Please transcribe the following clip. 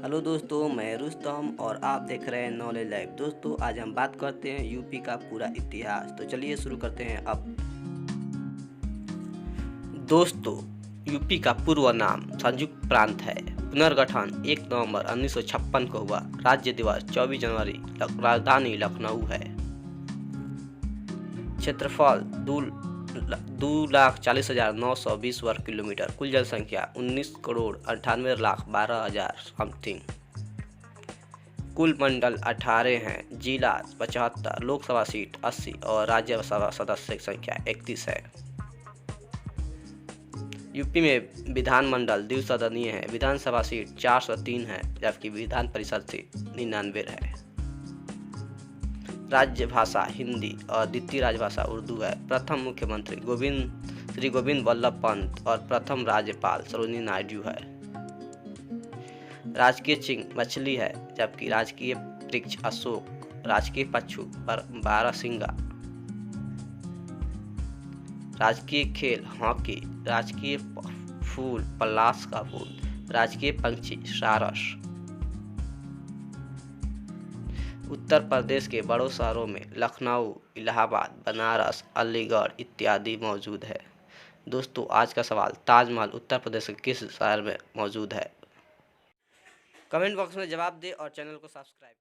Hello दोस्तों, मैं रुस्तम और आप देख रहे हैं नॉलेज लाइव। दोस्तों, आज हम बात करते हैं यूपी का पूरा इतिहास। तो चलिए शुरू करते हैं अब। दोस्तों, यूपी का पूर्व नाम संयुक्त प्रांत है। पुनर्गठन 1 नवंबर 1956 को हुआ। राज्य दिवस 24 जनवरी। राजधानी लखनऊ है। क्षेत्रफल 2,40,920 वर्ग किलोमीटर। कुल जनसंख्या 19,98,12,000 समथिंग। कुल मंडल 18 हैं। जिला 75, लोकसभा सीट 80 और राज्यसभा सदस्य की संख्या 31 है। यूपी में विधानमंडल द्विसदनीय है। विधानसभा सीट 403 है, जबकि विधान परिषद सीट 99 है। राज्य भाषा हिंदी और द्वितीय राजभाषा उर्दू है। प्रथम मुख्यमंत्री श्री गोविंद वल्लभ पंत और प्रथम राज्यपाल सरोजिनी नायडू है। राजकीय चिन्ह मछली है, जबकि राजकीय वृक्ष अशोक। राजकीय पशु बारहसिंगा। राजकीय खेल हॉकी। राजकीय फूल पलाश का फूल। राजकीय पंछी सारस। उत्तर प्रदेश के बड़ों शहरों में लखनऊ, इलाहाबाद, बनारस, अलीगढ़ इत्यादि मौजूद है। दोस्तों, आज का सवाल, ताजमहल उत्तर प्रदेश के किस शहर में मौजूद है? कमेंट बॉक्स में जवाब दें और चैनल को सब्सक्राइब